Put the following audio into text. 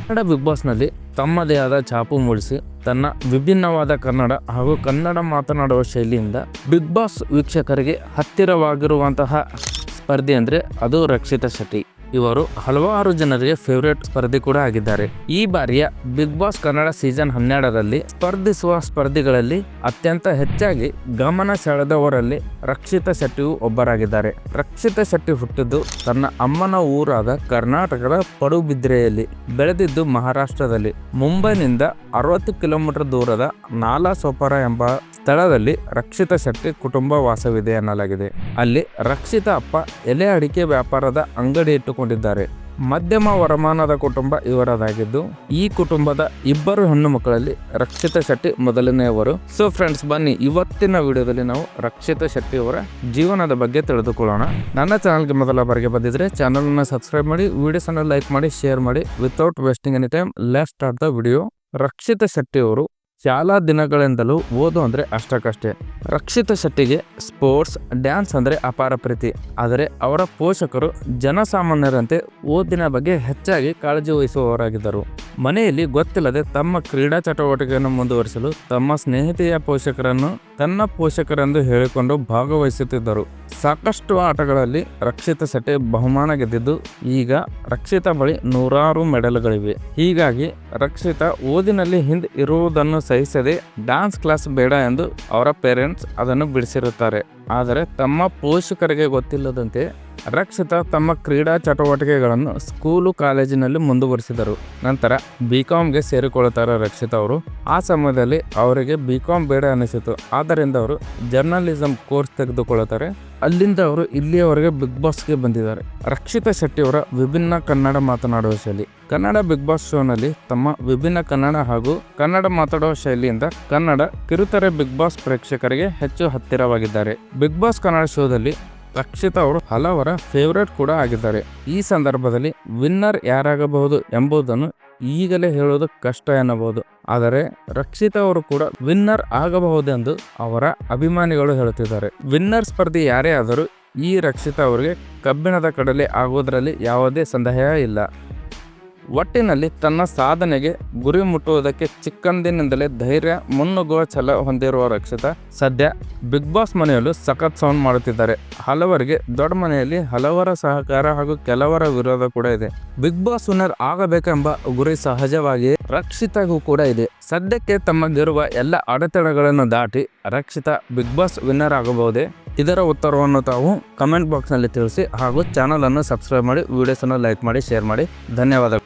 Kannada big ಬಾಸ್ನಲ್ಲಿ ತಮ್ಮದೇ ಆದ ಛಾಪು ಮೂಡಿಸಿ ತನ್ನ ವಿಭಿನ್ನವಾದ ಕನ್ನಡ ಹಾಗೂ ಕನ್ನಡ ಮಾತನಾಡುವ ಶೈಲಿಯಿಂದ ಬಿಗ್ ಬಾಸ್ ವೀಕ್ಷಕರಿಗೆ ಹತ್ತಿರವಾಗಿರುವಂತಹ ಸ್ಪರ್ಧಿ ಅಂದರೆ ಅದು ರಕ್ಷಿತಾ ಶೆಟ್ಟಿ. ಇವರು ಹಲವಾರು ಜನರಿಗೆ ಫೇವರೇಟ್ ಸ್ಪರ್ಧಿ ಕೂಡ ಆಗಿದ್ದಾರೆ. ಈ ಬಾರಿಯ ಬಿಗ್ ಬಾಸ್ ಕನ್ನಡ ಸೀಸನ್ 12ರಲ್ಲಿ ಸ್ಪರ್ಧಿಸುವ ಸ್ಪರ್ಧಿಗಳಲ್ಲಿ ಅತ್ಯಂತ ಹೆಚ್ಚಾಗಿ ಗಮನ ಸೆಳೆದವರಲ್ಲಿ ರಕ್ಷಿತಾ ಶೆಟ್ಟಿಯು ಒಬ್ಬರಾಗಿದ್ದಾರೆ. ರಕ್ಷಿತಾ ಶೆಟ್ಟಿ ಹುಟ್ಟಿದ್ದು ತನ್ನ ಅಮ್ಮನ ಊರಾದ ಕರ್ನಾಟಕದ ಪಡುಬಿದ್ರೆಯಲ್ಲಿ, ಬೆಳೆದಿದ್ದು ಮಹಾರಾಷ್ಟ್ರದಲ್ಲಿ. ಮುಂಬೈನಿಂದ 60 ಕಿಲೋಮೀಟರ್ ದೂರದ ನಾಲಾಸೋಪಾರ ಎಂಬ ಸ್ಥಳದಲ್ಲಿ ರಕ್ಷಿತಾ ಶೆಟ್ಟಿ ಕುಟುಂಬ ವಾಸವಿದೆ ಎನ್ನಲಾಗಿದೆ. ಅಲ್ಲಿ ರಕ್ಷಿತಾ ಅಪ್ಪ ಎಲೆ ಅಡಿಕೆ ವ್ಯಾಪಾರದ ಅಂಗಡಿ ಇಟ್ಟುಕೊಂಡಿದ್ದಾರೆ. ಮಧ್ಯಮ ವರಮಾನದ ಕುಟುಂಬ ಇವರದಾಗಿದ್ದು, ಈ ಕುಟುಂಬದ ಇಬ್ಬರು ಹೆಣ್ಣು ಮಕ್ಕಳಲ್ಲಿ ರಕ್ಷಿತಾ ಶೆಟ್ಟಿ ಮೊದಲನೆಯವರು. ಸೊ ಫ್ರೆಂಡ್ಸ್, ಬನ್ನಿ ಇವತ್ತಿನ ವಿಡಿಯೋದಲ್ಲಿ ನಾವು ರಕ್ಷಿತಾ ಶೆಟ್ಟಿ ಅವರ ಜೀವನದ ಬಗ್ಗೆ ತಿಳಿದುಕೊಳ್ಳೋಣ. ನನ್ನ ಚಾನಲ್ಗೆ ಮೊದಲ ಬಾರಿಗೆ ಬಂದಿದ್ರೆ ಚಾನಲ್ನ ಸಬ್ಸ್ಕ್ರೈಬ್ ಮಾಡಿ, ವಿಡಿಯೋಸನ್ನು ಲೈಕ್ ಮಾಡಿ, ಶೇರ್ ಮಾಡಿ. Without wasting any time, let's start the video. Rakshita Shetty ಅವರು ಶಾಲಾ ದಿನಗಳಿಂದಲೂ ಓದು ಅಂದರೆ ಅಷ್ಟಕ್ಕಷ್ಟೇ. ರಕ್ಷಿತಾ ಶೆಟ್ಟಿಗೆ ಸ್ಪೋರ್ಟ್ಸ್, ಡ್ಯಾನ್ಸ್ ಅಂದರೆ ಅಪಾರ ಪ್ರೀತಿ. ಆದರೆ ಅವರ ಪೋಷಕರು ಜನಸಾಮಾನ್ಯರಂತೆ ಓದಿನ ಬಗ್ಗೆ ಹೆಚ್ಚಾಗಿ ಕಾಳಜಿ ವಹಿಸುವವರಾಗಿದ್ದರು. ಮನೆಯಲ್ಲಿ ಗೊತ್ತಿಲ್ಲದೆ ತಮ್ಮ ಕ್ರೀಡಾ ಚಟುವಟಿಕೆಯನ್ನು ಮುಂದುವರಿಸಲು ತಮ್ಮ ಸ್ನೇಹಿತೆಯ ಪೋಷಕರನ್ನು ತನ್ನ ಪೋಷಕರೆಂದು ಹೇಳಿಕೊಂಡು ಭಾಗವಹಿಸುತ್ತಿದ್ದರು. ಸಾಕಷ್ಟು ಆಟಗಳಲ್ಲಿ ರಕ್ಷಿತಾ ಶೆಟ್ಟಿ ಬಹುಮಾನ ಗೆದ್ದಿದ್ದು, ಈಗ ರಕ್ಷಿತಾ ಬಳಿ 100 ಮೆಡಲ್ಗಳಿವೆ. ಹೀಗಾಗಿ ರಕ್ಷಿತಾ ಓದಿನಲ್ಲಿ ಹಿಂದೆ ಇರುವುದನ್ನು ಸಹಿಸದೆ ಡ್ಯಾನ್ಸ್ ಕ್ಲಾಸ್ ಬೇಡ ಎಂದು ಅವರ ಪೇರೆಂಟ್ಸ್ ಅದನ್ನು ಬಿಡಿಸಿರುತ್ತಾರೆ. ಆದರೆ ತಮ್ಮ ಪೋಷಕರಿಗೆ ಗೊತ್ತಿಲ್ಲದಂತೆ ರಕ್ಷಿತಾ ತಮ್ಮ ಕ್ರೀಡಾ ಚಟುವಟಿಕೆಗಳನ್ನು ಸ್ಕೂಲು ಕಾಲೇಜಿನಲ್ಲಿ ಮುಂದುವರಿಸಿದರು. ನಂತರ BComಗೆ ಸೇರಿಕೊಳ್ಳುತ್ತಾರೆ ರಕ್ಷಿತಾ ಅವರು. ಆ ಸಮಯದಲ್ಲಿ ಅವರಿಗೆ BCom ಬೇಡ ಅನಿಸಿತು. ಆದ್ದರಿಂದ ಅವರು ಜರ್ನಲಿಸಂ ಕೋರ್ಸ್ ತೆಗೆದುಕೊಳ್ಳುತ್ತಾರೆ. ಅಲ್ಲಿಂದ ಅವರು ಇಲ್ಲಿಯವರೆಗೆ ಬಿಗ್ ಬಾಸ್ಗೆ ಬಂದಿದ್ದಾರೆ. ರಕ್ಷಿತಾ ಶೆಟ್ಟಿ ಅವರ ವಿಭಿನ್ನ ಕನ್ನಡ ಮಾತನಾಡುವ ಶೈಲಿ. ಕನ್ನಡ ಬಿಗ್ ಬಾಸ್ ಶೋನಲ್ಲಿ ತಮ್ಮ ವಿಭಿನ್ನ ಕನ್ನಡ ಹಾಗೂ ಕನ್ನಡ ಮಾತಾಡುವ ಶೈಲಿಯಿಂದ ಕನ್ನಡ ಕಿರುತೆರೆ ಬಿಗ್ ಬಾಸ್ ಪ್ರೇಕ್ಷಕರಿಗೆ ಹೆಚ್ಚು ಹತ್ತಿರವಾಗಿದ್ದಾರೆ. ಬಿಗ್ ಬಾಸ್ ಕನ್ನಡ ಶೋದಲ್ಲಿ ರಕ್ಷಿತಾ ಅವರು ಹಲವರ ಫೇವರೇಟ್ ಕೂಡ ಆಗಿದ್ದಾರೆ. ಈ ಸಂದರ್ಭದಲ್ಲಿ ವಿನ್ನರ್ ಯಾರಾಗಬಹುದು ಎಂಬುದನ್ನು ಈಗಲೇ ಹೇಳೋದು ಕಷ್ಟ ಎನ್ನಬಹುದು. ಆದರೆ ರಕ್ಷಿತಾ ಅವರು ಕೂಡ ವಿನ್ನರ್ ಆಗಬಹುದೆಂದು ಅವರ ಅಭಿಮಾನಿಗಳು ಹೇಳುತ್ತಿದ್ದಾರೆ. ವಿನ್ನರ್ ಸ್ಪರ್ಧಿ ಯಾರೇ ಆದರೂ ಈ ರಕ್ಷಿತಾ ಅವರಿಗೆ ಕಬ್ಬಿಣದ ಕಡಲೆ ಆಗುವುದರಲ್ಲಿ ಯಾವುದೇ ಸಂದೇಹ ಇಲ್ಲ. ಒಟ್ಟಿನಲ್ಲಿ ತನ್ನ ಸಾಧನೆಗೆ ಗುರಿ ಮುಟ್ಟುವುದಕ್ಕೆ ಚಿಕ್ಕಂದಿನಿಂದಲೇ ಧೈರ್ಯ, ಮುನ್ನುಗ್ಗುವ ಛಲ ಹೊಂದಿರುವ ರಕ್ಷಿತಾ ಸದ್ಯ ಬಿಗ್ ಬಾಸ್ ಮನೆಯಲ್ಲೂ ಸಖತ್ ಸೌಂಡ್ ಮಾಡುತ್ತಿದ್ದಾರೆ. ಹಲವರಿಗೆ ದೊಡ್ಡ ಮನೆಯಲ್ಲಿ ಹಲವರ ಸಹಕಾರ ಹಾಗೂ ಕೆಲವರ ವಿರೋಧ ಕೂಡ ಇದೆ. ಬಿಗ್ ಬಾಸ್ ವಿನ್ನರ್ ಆಗಬೇಕೆಂಬ ಗುರಿ ಸಹಜವಾಗಿಯೇ ರಕ್ಷಿತಾಗೂ ಕೂಡ ಇದೆ. ಸದ್ಯಕ್ಕೆ ತಮ್ಮಗಿರುವ ಎಲ್ಲ ಅಡೆತಡೆಗಳನ್ನು ದಾಟಿ ರಕ್ಷಿತಾ ಬಿಗ್ ಬಾಸ್ ವಿನ್ನರ್ ಆಗಬಹುದೇ? ಇದರ ಉತ್ತರವನ್ನು ತಾವು ಕಮೆಂಟ್ ಬಾಕ್ಸ್ನಲ್ಲಿ ತಿಳಿಸಿ ಹಾಗೂ ಚಾನಲನ್ನು ಸಬ್ಸ್ಕ್ರೈಬ್ ಮಾಡಿ, ವಿಡಿಯೋಸನ್ನು ಲೈಕ್ ಮಾಡಿ, ಶೇರ್ ಮಾಡಿ. ಧನ್ಯವಾದಗಳು.